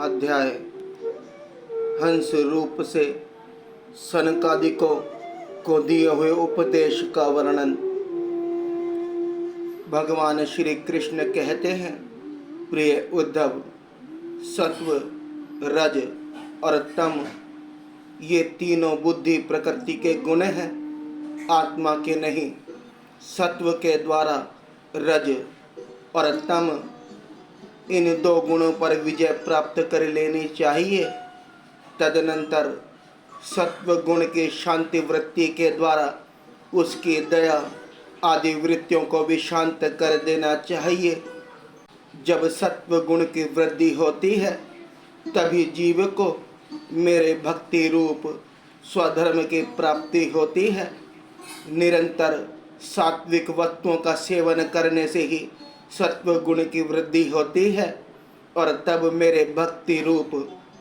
अध्याय। हंस रूप से सनकादिकों को दिए हुए उपदेश का वर्णन। भगवान श्री कृष्ण कहते हैं, प्रिय उद्धव, सत्व, रज और तम ये तीनों बुद्धि प्रकृति के गुण हैं, आत्मा के नहीं। सत्व के द्वारा रज और तम इन दो गुणों पर विजय प्राप्त कर लेनी चाहिए। तदनंतर सत्व गुण की शांति वृत्ति के द्वारा उसकी दया आदि वृत्तियों को भी शांत कर देना चाहिए। जब सत्व गुण की वृद्धि होती है तभी जीव को मेरे भक्ति रूप स्वधर्म की प्राप्ति होती है। निरंतर सात्विक वस्तुओं का सेवन करने से ही सत्व गुण की वृद्धि होती है और तब मेरे भक्ति रूप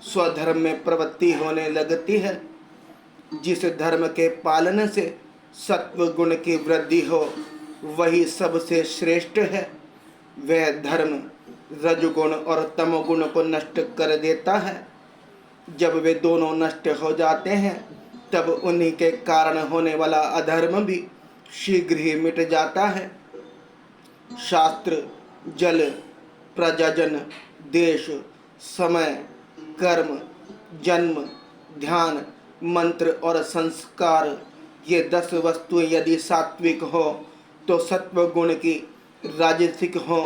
स्वधर्म में प्रवृत्ति होने लगती है। जिस धर्म के पालन से सत्व गुण की वृद्धि हो वही सबसे श्रेष्ठ है। वह धर्म रजगुण और तमोगुण को नष्ट कर देता है। जब वे दोनों नष्ट हो जाते हैं तब उन्हीं के कारण होने वाला अधर्म भी शीघ्र ही मिट जाता है। शास्त्र, जल, प्रजाजन, देश, समय, कर्म, जन्म, ध्यान, मंत्र और संस्कार ये 10 वस्तुएं यदि सात्विक हो तो सत्व गुण की, राजसिक हो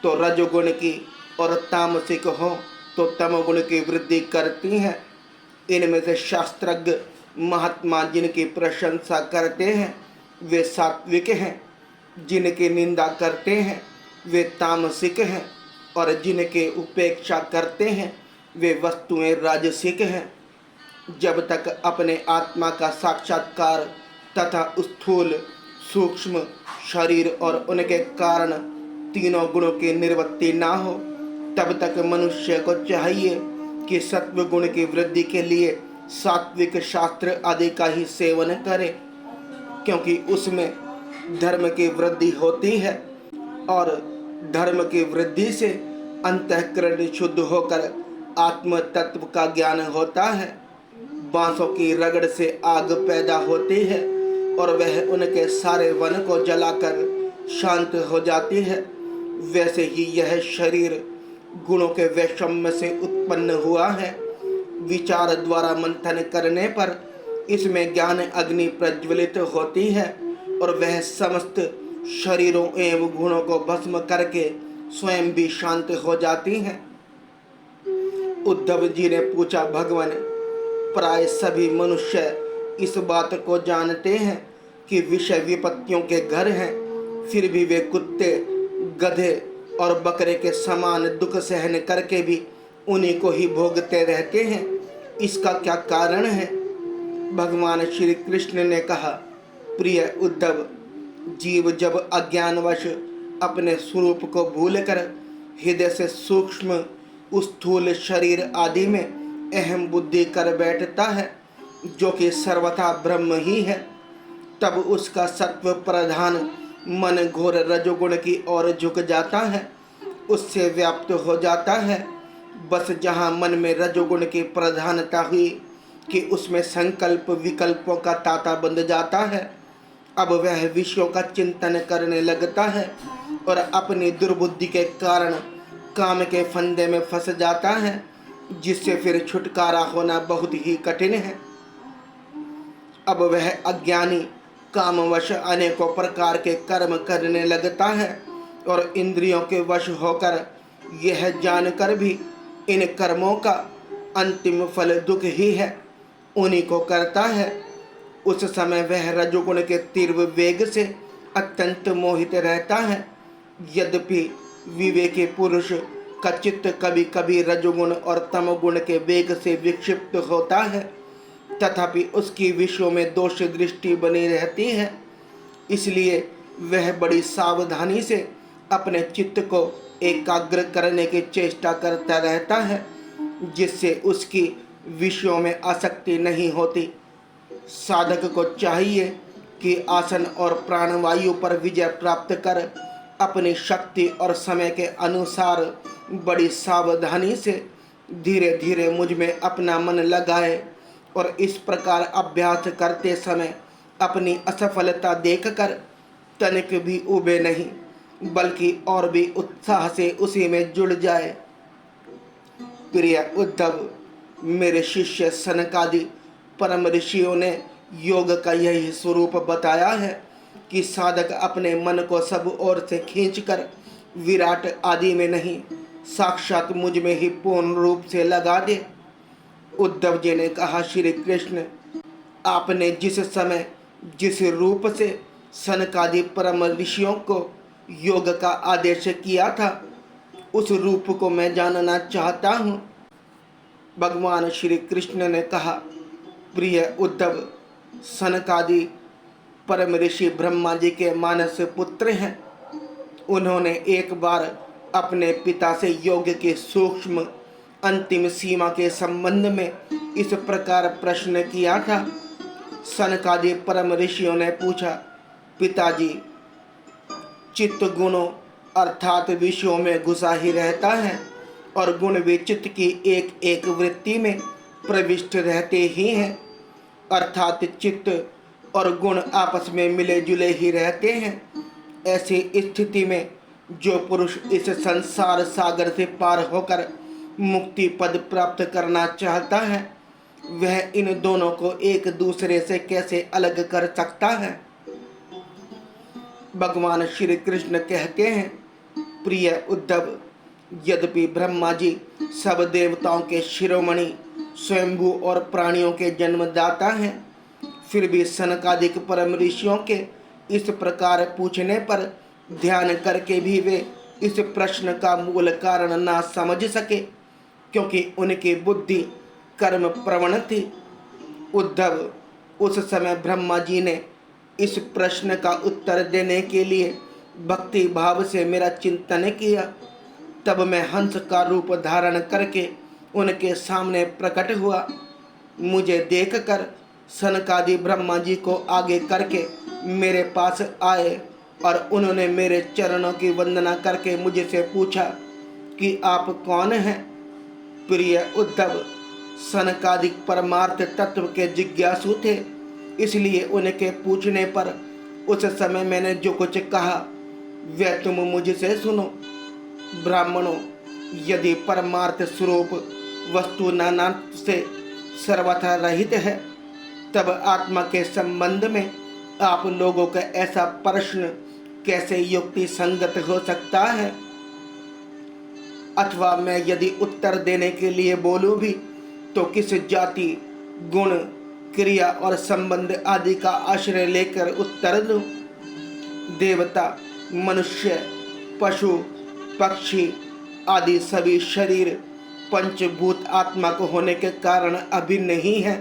तो रजोगुण की और तामसिक हो तो तमोगुण की वृद्धि करती हैं। इनमें से शास्त्रज्ञ महात्मा जिनकी प्रशंसा करते हैं वे सात्विक हैं, जिनकी निंदा करते हैं वे तामसिक हैं और जिनके उपेक्षा करते हैं वे वस्तुएं राजसिक हैं। जब तक अपने आत्मा का साक्षात्कार तथा स्थूल, सूक्ष्म शरीर और उनके कारण तीनों गुणों की निर्वृत्ति ना हो तब तक मनुष्य को चाहिए कि सत्व गुण की वृद्धि के लिए सात्विक शास्त्र आदि का ही सेवन करे, क्योंकि उसमें धर्म की वृद्धि होती है और धर्म की वृद्धि से अंतःकरण शुद्ध होकर आत्म तत्व का ज्ञान होता है। बांसों की रगड़ से आग पैदा होती है और वह उनके सारे वन को जलाकर शांत हो जाती है। वैसे ही यह शरीर गुणों के वैषम्य से उत्पन्न हुआ है। विचार द्वारा मंथन करने पर इसमें ज्ञान अग्नि प्रज्वलित होती है और वह समस्त शरीरों एवं गुणों को भस्म करके स्वयं भी शांत हो जाती हैं। उद्धव जी ने पूछा, भगवान, प्राय सभी मनुष्य इस बात को जानते हैं कि विषय विपत्तियों के घर हैं, फिर भी वे कुत्ते, गधे और बकरे के समान दुख सहन करके भी उन्हीं को ही भोगते रहते हैं। इसका क्या कारण है? भगवान श्री कृष्ण ने कहा, प्रिय उद्धव, जीव जब अज्ञानवश अपने स्वरूप को भूलकर हृदय से सूक्ष्म स्थूल शरीर आदि में अहम बुद्धि कर बैठता है, जो कि सर्वथा ब्रह्म ही है, तब उसका सत्व प्रधान मन घोर रजोगुण की ओर झुक जाता है, उससे व्याप्त हो जाता है। बस जहाँ मन में रजोगुण की प्रधानता हुई कि उसमें संकल्प विकल्पों का तांता बंध जाता है, अब वह विषयों का चिंतन करने लगता है और अपनी दुर्बुद्धि के कारण काम के फंदे में फंस जाता है, जिससे फिर छुटकारा होना बहुत ही कठिन है। अब वह अज्ञानी कामवश अनेकों प्रकार के कर्म करने लगता है और इंद्रियों के वश होकर यह जानकर भी इन कर्मों का अंतिम फल दुख ही है, उन्हीं को करता है। उस समय वह रजोगुण के तीव्र वेग से अत्यंत मोहित रहता है। यद्यपि विवेकी पुरुष का चित्त कभी कभी रजोगुण और तमोगुण के वेग से विक्षिप्त होता है, तथापि उसकी विषयों में दोष दृष्टि बनी रहती है। इसलिए वह बड़ी सावधानी से अपने चित्त को एकाग्र करने की चेष्टा करता रहता है, जिससे उसकी विषयों में आसक्ति नहीं होती। साधक को चाहिए कि आसन और प्राणवायु पर विजय प्राप्त कर अपनी शक्ति और समय के अनुसार बड़ी सावधानी से धीरे धीरे मुझ में अपना मन लगाए और इस प्रकार अभ्यास करते समय अपनी असफलता देखकर तनिक भी उबे नहीं बल्कि और भी उत्साह से उसी में जुड़ जाए। प्रिय उद्धव, मेरे शिष्य सनकादि परम ऋषियों ने योग का यही स्वरूप बताया है कि साधक अपने मन को सब ओर से खींचकर विराट आदि में नहीं, साक्षात मुझ में ही पूर्ण रूप से लगा दे। उद्धव जी ने कहा, श्री कृष्ण, आपने जिस समय जिस रूप से सनकादि परम ऋषियों को योग का आदेश किया था, उस रूप को मैं जानना चाहता हूँ। भगवान श्री कृष्ण ने कहा, प्रिय उद्धव, सनकादि परम ऋषि ब्रह्मा जी के मानस पुत्र हैं। उन्होंने एक बार अपने पिता से योग के सूक्ष्म अंतिम सीमा के संबंध में इस प्रकार प्रश्न किया था। सनकादि परम ऋषियों ने पूछा, पिताजी, चित्त गुणों अर्थात विषयों में घुसा ही रहता है और गुण भी चित्त की एक एक वृत्ति में प्रविष्ट रहते ही हैं, अर्थात चित्त और गुण आपस में मिले जुले ही रहते हैं। ऐसी स्थिति में जो पुरुष इस संसार सागर से पार होकर मुक्ति पद प्राप्त करना चाहता है, वह इन दोनों को एक दूसरे से कैसे अलग कर सकता है। भगवान श्री कृष्ण कहते हैं, प्रिय उद्धव, यद्यपि ब्रह्मा जी सब देवताओं के शिरोमणि, स्वयंभू और प्राणियों के जन्मदाता हैं, फिर भी सनकादिक परम ऋषियों के इस प्रकार पूछने पर ध्यान करके भी वे इस प्रश्न का मूल कारण ना समझ सके, क्योंकि उनकी बुद्धि कर्म प्रवण थी। उद्धव, उस समय ब्रह्मा जी ने इस प्रश्न का उत्तर देने के लिए भक्ति भाव से मेरा चिंतन किया। तब मैं हंस का रूप धारण करके उनके सामने प्रकट हुआ। मुझे देखकर सनकादि ब्रह्मा जी को आगे करके मेरे पास आए और उन्होंने मेरे चरणों की वंदना करके मुझसे पूछा कि आप कौन हैं। प्रिय उद्धव, सनकादि परमार्थ तत्व के जिज्ञासु थे, इसलिए उनके पूछने पर उस समय मैंने जो कुछ कहा वह तुम मुझसे सुनो। ब्राह्मणों, यदि परमार्थ स्वरूप वस्तु नानात्व से सर्वथा रहित है, तब आत्मा के संबंध में आप लोगों का ऐसा प्रश्न कैसे युक्ति संगत हो सकता है। अथवा मैं यदि उत्तर देने के लिए बोलूं भी तो किस जाति, गुण, क्रिया और संबंध आदि का आश्रय लेकर उत्तर दूं। देवता, मनुष्य, पशु, पक्षी आदि सभी शरीर पंचभूत आत्मा को होने के कारण अभिन्न ही है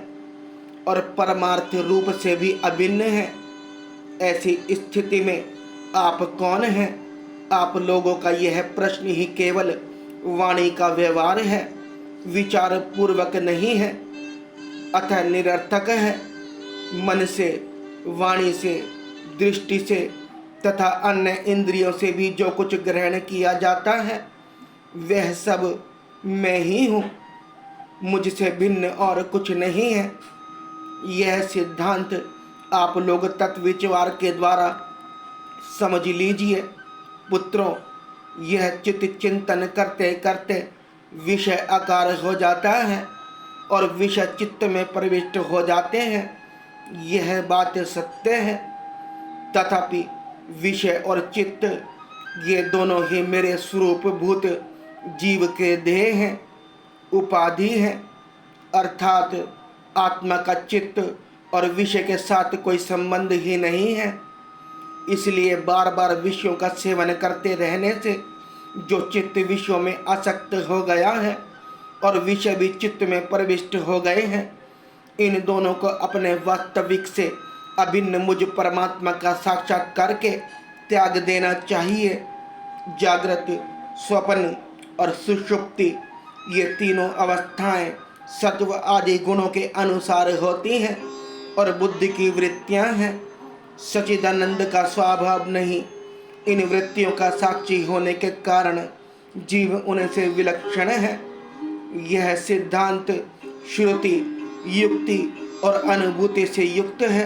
और परमार्थ रूप से भी अभिन्न है। ऐसी स्थिति में आप कौन हैं? आप लोगों का यह प्रश्न ही केवल वाणी का व्यवहार है, विचार पूर्वक नहीं है, अतः निरर्थक है। मन से, वाणी से, दृष्टि से तथा अन्य इंद्रियों से भी जो कुछ ग्रहण किया जाता है वह सब मैं ही हूँ, मुझसे भिन्न और कुछ नहीं है। यह सिद्धांत आप लोग तत्विचार के द्वारा समझ लीजिए। पुत्रों, यह चित्त चिंतन करते करते विषय आकार हो जाता है और विषय चित्त में प्रविष्ट हो जाते हैं। यह बात सत्य है। तथापि विषय और चित्त ये दोनों ही मेरे स्वरूप भूत जीव के देह हैं, उपाधि हैं, अर्थात आत्मा का चित्त और विषय के साथ कोई संबंध ही नहीं है। इसलिए बार बार विषयों का सेवन करते रहने से जो चित्त विषयों में आसक्त हो गया है और विषय भी चित्त में प्रविष्ट हो गए हैं, इन दोनों को अपने वास्तविक से अभिन्न मुझ परमात्मा का साक्षात करके त्याग देना चाहिए। जागृत, स्वप्न और सुषुप्ति ये तीनों अवस्थाएं सत्व आदि गुणों के अनुसार होती हैं और बुद्धि की वृत्तियां हैं। सच्चिदानंद का स्वभाव नहीं। इन वृत्तियों का साक्षी होने के कारण जीव उनसे विलक्षण है। यह सिद्धांत श्रुति, युक्ति और अनुभूति से युक्त है,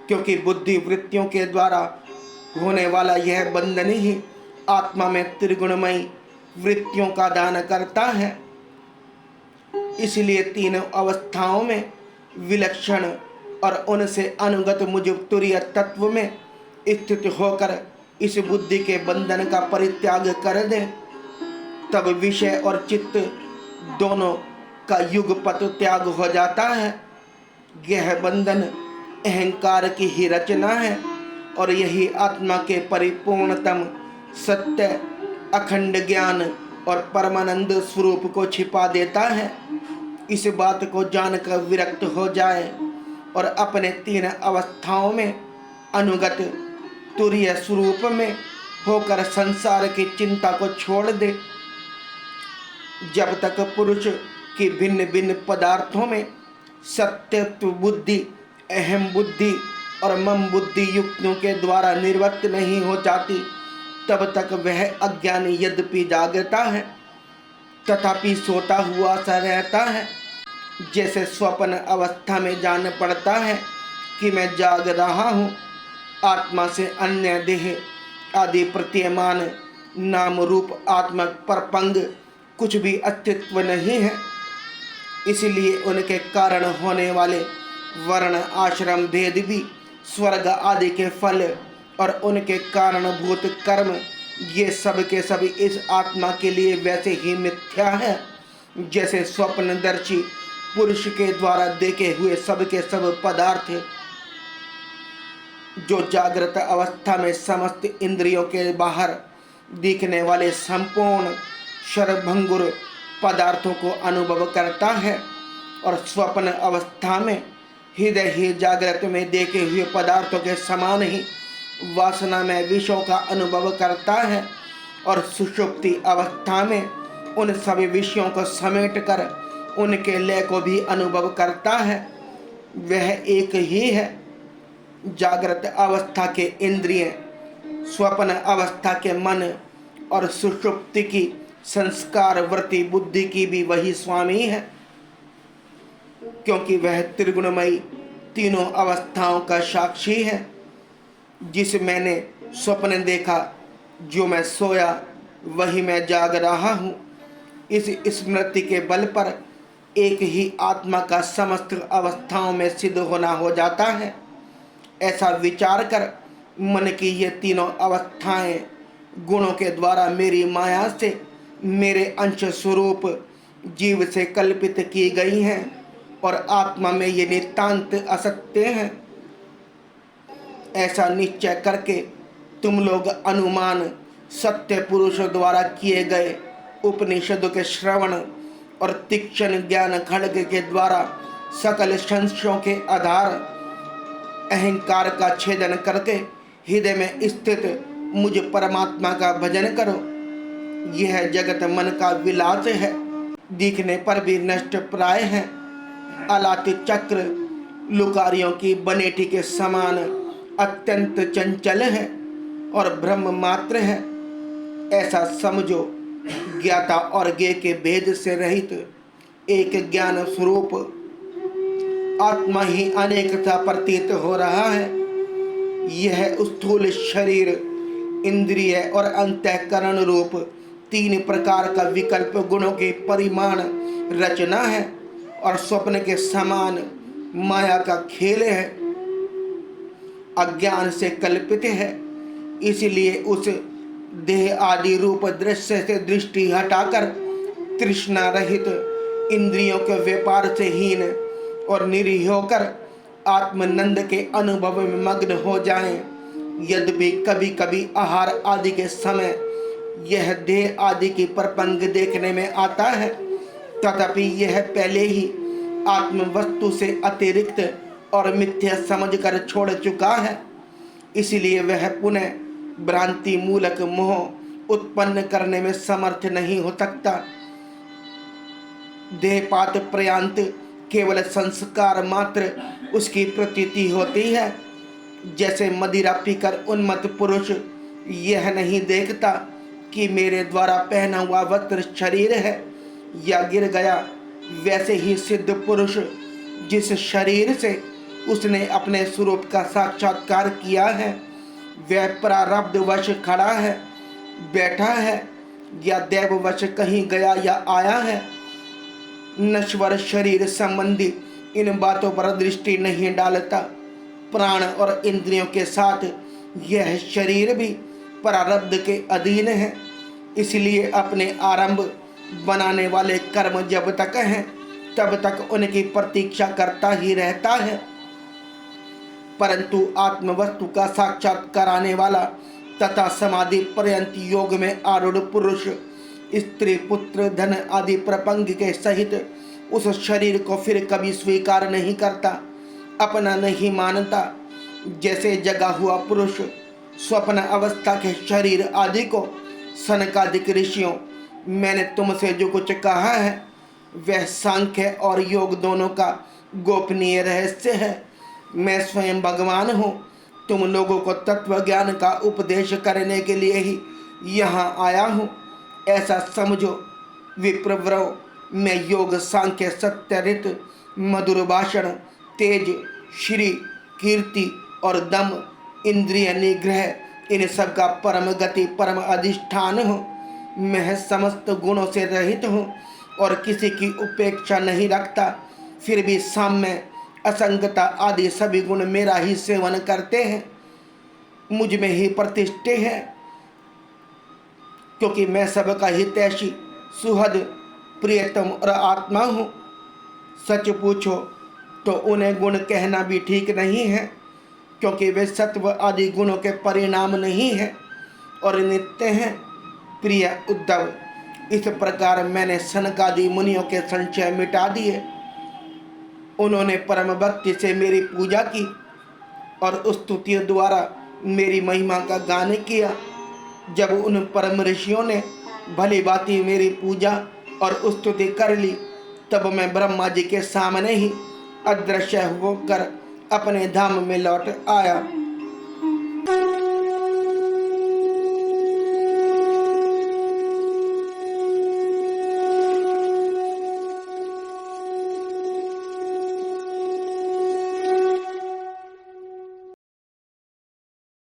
क्योंकि बुद्धि वृत्तियों के द्वारा होने वाला यह बंधन ही आत्मा में त्रिगुणमयी वृत्तियों का दान करता है। इसलिए तीनों अवस्थाओं में विलक्षण और उनसे अनुगत मुझ तुरीय तत्व में स्थित होकर इस बुद्धि के बंधन का परित्याग कर दे, तब विषय और चित्त दोनों का युगपत त्याग हो जाता है। यह बंधन अहंकार की ही रचना है और यही आत्मा के परिपूर्णतम सत्य, अखंड ज्ञान और परमानंद स्वरूप को छिपा देता है। इस बात को जानकर विरक्त हो जाए और अपने तीन अवस्थाओं में अनुगत तुरीय स्वरूप में होकर संसार की चिंता को छोड़ दे। जब तक पुरुष की भिन्न भिन्न पदार्थों में सत्यत्व बुद्धि, अहम बुद्धि और मम बुद्धि युक्तियों के द्वारा निर्वक्त नहीं हो जाती, तब तक वह अज्ञान यद्यपि जागता है तथापि सोता हुआ सा रहता है। जैसे स्वप्न अवस्था में जान पड़ता है कि मैं जाग रहा हूँ, आत्मा से अन्य देह आदि प्रतीयमान नाम रूप आत्मक परपंग कुछ भी अस्तित्व नहीं है। इसलिए उनके कारण होने वाले वर्ण आश्रम भेद भी, स्वर्ग आदि के फल और उनके कारणभूत कर्म, ये सब के सभी इस आत्मा के लिए वैसे ही मिथ्या है जैसे स्वप्नदर्शी पुरुष के द्वारा देखे हुए सब के सब पदार्थ जो जागृत अवस्था में समस्त इंद्रियों के बाहर दिखने वाले संपूर्ण शरभंगुर पदार्थों को अनुभव करता है, और स्वप्न अवस्था में हृदय ही जागृत में देखे हुए पदार्थों के समान ही वासना में विषयों का अनुभव करता है, और सुषुप्ति अवस्था में उन सभी विषयों को समेट कर उनके लय को भी अनुभव करता है। वह एक ही है। जागृत अवस्था के इंद्रिय, स्वप्न अवस्था के मन और सुषुप्ति की संस्कार वृत्ति बुद्धि की भी वही स्वामी है, क्योंकि वह त्रिगुणमयी तीनों अवस्थाओं का साक्षी है। जिस मैंने स्वप्न देखा, जो मैं सोया वही मैं जाग रहा हूँ, इस स्मृति के बल पर एक ही आत्मा का समस्त अवस्थाओं में सिद्ध होना हो जाता है। ऐसा विचार कर मन की ये तीनों अवस्थाएं गुणों के द्वारा मेरी माया से मेरे अंश स्वरूप जीव से कल्पित की गई हैं और आत्मा में ये नितांत असत्य हैं। ऐसा निश्चय करके तुम लोग अनुमान सत्य पुरुष द्वारा किए गए उपनिषदों के श्रवण और तीक्ष्ण ज्ञान खड्ग के द्वारा सकल संशयों के आधार अहंकार का छेदन करके हृदय में स्थित मुझ परमात्मा का भजन करो। यह जगत मन का विलास है, दिखने पर भी नष्ट प्राय है, अलाति चक्र लुकारियों की बनेठी के समान अत्यंत चंचल है और ब्रह्म मात्र है। ऐसा समझो, ज्ञाता और ज्ञेय के भेद से रहित एक ज्ञान स्वरूप आत्मा ही अनेकता प्रतीत हो रहा है। यह स्थूल शरीर, इंद्रिय और अंतःकरण रूप तीन प्रकार का विकल्प गुणों के परिमाण रचना है और स्वप्न के समान माया का खेल है, अज्ञान से कल्पित है। इसलिए उस देह आदि रूप दृश्य से दृष्टि हटाकर तृष्णा रहित इंद्रियों के व्यापार से हीन और निरीह होकर आत्मनंद के अनुभव में मग्न हो जाएं। यद्यपि कभी कभी आहार आदि के समय यह देह आदि की परपंग देखने में आता है, तथापि यह पहले ही आत्म वस्तु से अतिरिक्त और मिथ्या समझकर छोड़ चुका है। इसलिए वह पुनः भ्रांति मूलक मोह उत्पन्न करने में समर्थ नहीं हो सकता। देहपात पर्यंत केवल संस्कार मात्र उसकी प्रतीति होती है। जैसे मदिरा पीकर उन्मत्त पुरुष यह नहीं देखता कि मेरे द्वारा पहना हुआ वस्त्र शरीर है, या गिर गया, वैसे ही सिद्ध पुरुष जिस शरीर से उसने अपने स्वरूप का साक्षात्कार किया है वह प्रारब्धवश खड़ा है, बैठा है या दैववश कहीं गया या आया है। नश्वर शरीर संबंधी इन बातों पर दृष्टि नहीं डालता। प्राण और इंद्रियों के साथ यह शरीर भी प्रारब्ध के अधीन है, इसलिए अपने आरंभ बनाने वाले कर्म जब तक हैं तब तक उनकी प्रतीक्षा करता ही रहता है। परंतु आत्म वस्तु का साक्षात कराने वाला तथा समाधि पर्यंत योग में आरूढ़ पुरुष स्त्री पुत्र धन आदि प्रपंग के सहित उस शरीर को फिर कभी स्वीकार नहीं करता, अपना नहीं मानता। जैसे जगा हुआ पुरुष स्वप्न अवस्था के शरीर आदि को सनकादिक ऋषियों, मैंने तुमसे जो कुछ कहा है वह सांख्य और योग दोनों का गोपनीय रहस्य है। मैं स्वयं भगवान हूँ, तुम लोगों को तत्व ज्ञान का उपदेश करने के लिए ही यहाँ आया हूँ, ऐसा समझो। विप्रवरो, मैं योग सांख्य सत्यरित मधुर भाषण तेज श्री कीर्ति और दम इंद्रिय निग्रह इन सब का परम गति परम अधिष्ठान हूँ। मैं समस्त गुणों से रहित हूँ और किसी की उपेक्षा नहीं रखता, फिर भी साम्य असंगता आदि सभी गुण मेरा ही सेवन करते हैं, मुझ में ही प्रतिष्ठित हैं, क्योंकि मैं सबका हितैषी सुहद प्रियतम और आत्मा हूँ। सच पूछो तो उन्हें गुण कहना भी ठीक नहीं है, क्योंकि वे सत्व आदि गुणों के परिणाम नहीं हैं और नित्य हैं। प्रिय उद्धव, इस प्रकार मैंने सनकादि मुनियों के संशय मिटा दिए। उन्होंने परम भक्ति से मेरी पूजा की और स्तुतियों द्वारा मेरी महिमा का गान किया। जब उन परम ऋषियों ने भली भांति मेरी पूजा और स्तुति कर ली, तब मैं ब्रह्मा जी के सामने ही अदृश्य होकर अपने धाम में लौट आया।